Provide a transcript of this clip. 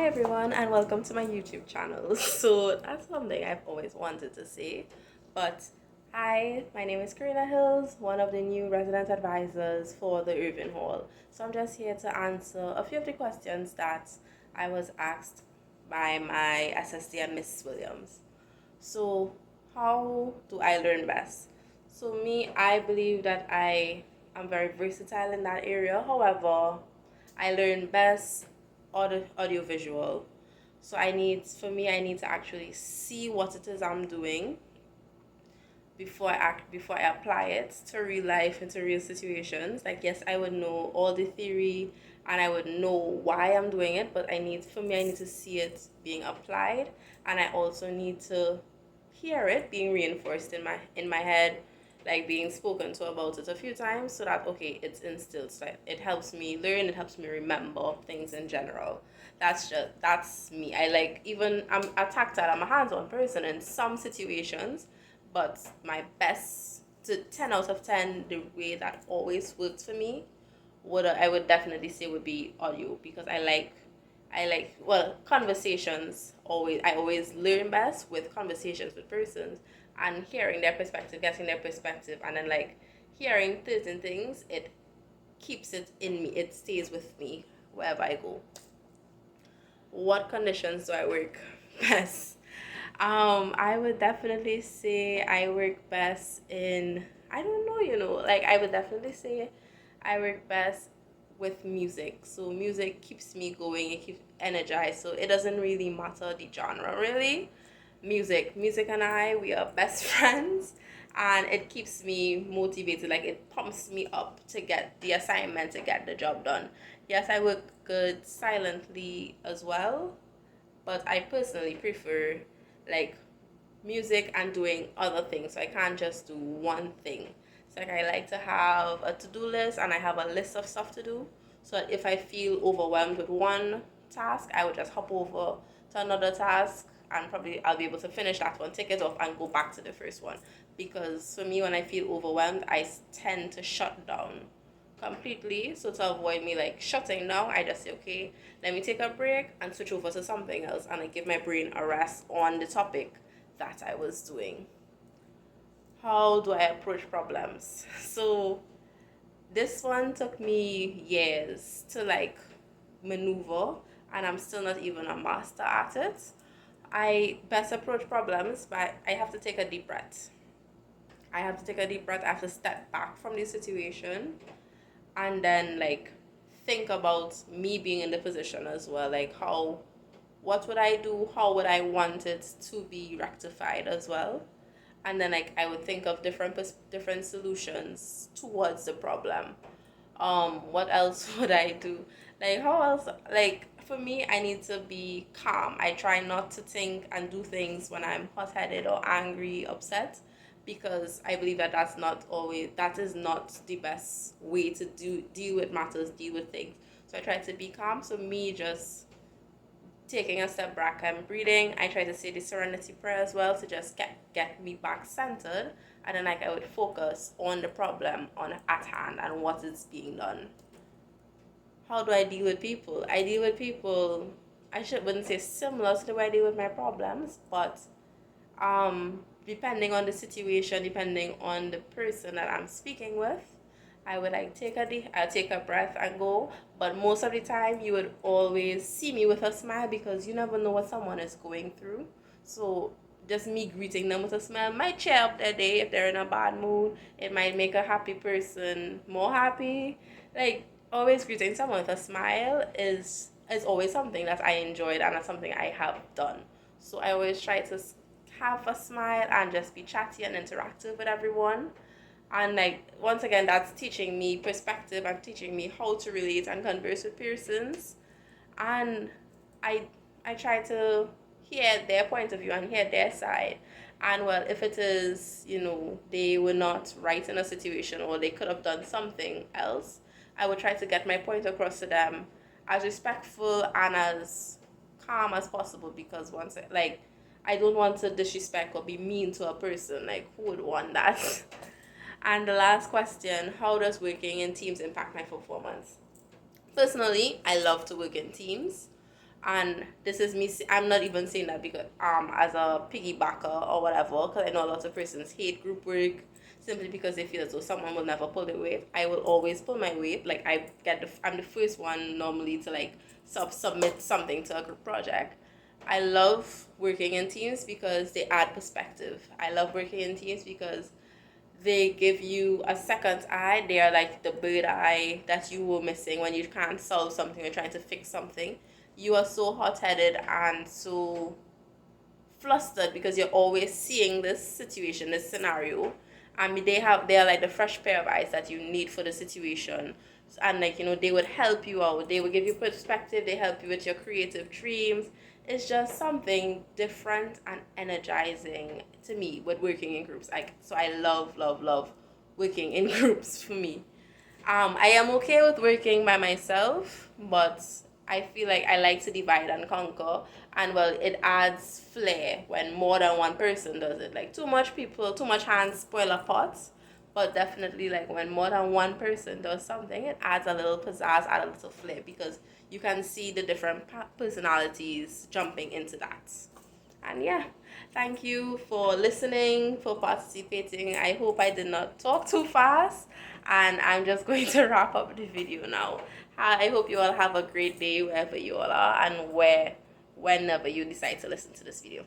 everyone, and welcome to my YouTube channel. So that's something I've always wanted to say. But hi, my name is Kirrena Hills, one of the new resident advisors for the Irving Hall. So I'm just here to answer a few of the questions that I was asked by my SSD and Miss Williams. So how do I learn best? So me, I believe that I am very versatile in that area. However, I learn best audiovisual. So I need to actually see what it is I'm doing before I apply it to real life and to real situations. Like yes, I would know all the theory and I would know why I'm doing it, but I need to see it being applied, and I also need to hear it being reinforced in my head, like being spoken to about it a few times, so that okay, it's instilled. So it helps me learn, it helps me remember things in general. That's me. I like, even I'm a tactile, I'm a hands-on person in some situations, but my best to 10 out of 10, the way that always works for me, what I would definitely say would be audio, because well, conversations. I always learn best with conversations with persons and hearing their perspective, getting their perspective, and then like hearing certain things, it keeps it in me, it stays with me wherever I go. What conditions do I work best? I would definitely say I work best in, I don't know, like I would definitely say I work best with music. So music keeps me going, it keeps energized. So it doesn't really matter the genre really. Music and I, we are best friends, and it keeps me motivated. Like it pumps me up to get the assignment, to get the job done. Yes, I work good silently as well, but I personally prefer like music and doing other things. So I can't just do one thing. So like I like to have a to-do list, and I have a list of stuff to do. So that if I feel overwhelmed with one task, I would just hop over to another task, and probably I'll be able to finish that one, take it off, and go back to the first one. Because for me, when I feel overwhelmed, I tend to shut down completely. So to avoid me like shutting down, I just say, okay, let me take a break and switch over to something else, and I give my brain a rest on the topic that I was doing. How do I approach problems? So this one took me years to like maneuver, and I'm still not even a master at it. I best approach problems, but I have to take a deep breath. I have to take a deep breath. I have to step back from the situation, and then like think about me being in the position as well. Like what would I do? How would I want it to be rectified as well? And then like I would think of different solutions towards the problem. What else would I do? Like how else, like for me, I need to be calm. I try not to think and do things when I'm hot-headed or angry, upset, because I believe that that is not the best way to deal with matters, deal with things. So I try to be calm. So me just taking a step back and breathing, I try to say the serenity prayer as well, to just get me back centered, and then like I would focus on the problem on at hand and what is being done. How do I deal with people? I deal with people, wouldn't say similar to the way I deal with my problems, but depending on the situation, depending on the person that I'm speaking with, I would like take a breath and go. But most of the time, you would always see me with a smile, because you never know what someone is going through. So just me greeting them with a smile might cheer up their day. If they're in a bad mood, it might make a happy person more happy. Like always greeting someone with a smile is always something that I enjoyed, and that's something I have done. So I always try to have a smile and just be chatty and interactive with everyone. And like once again, that's teaching me perspective and teaching me how to relate and converse with persons. And i I try to hear their point of view and hear their side. And well, if it is, they were not right in a situation, or they could have done something else, I would try to get my point across to them as respectful and as calm as possible, because like I don't want to disrespect or be mean to a person. Like who would want that? And the last question, how does working in teams impact my performance? Personally, I love to work in teams. And this is me. I'm not even saying that because as a piggybacker or whatever, because I know a lot of persons hate group work simply because they feel as though someone will never pull their weight. I will always pull my weight. Like I'm the first one normally to like submit something to a group project. I love working in teams because they add perspective. I love working in teams because they give you a second eye. They are like the bird eye that you were missing when you can't solve something or trying to fix something. You are so hot headed and so flustered because you're always seeing this situation, this scenario. I mean, they are like the fresh pair of eyes that you need for the situation, and like they would help you out. They would give you perspective. They help you with your creative dreams. It's just something different and energizing to me with working in groups. Like so, I love working in groups for me. I am okay with working by myself, but I feel like I like to divide and conquer. And well, it adds flair when more than one person does it. Like too much people, too much hands spoil a pot. But definitely, like when more than one person does something, it adds a little pizzazz, add a little flair because you can see the different personalities jumping into that. And yeah, thank you for listening, for participating. I hope I did not talk too fast. And I'm just going to wrap up the video now. I hope you all have a great day wherever you all are and whenever you decide to listen to this video.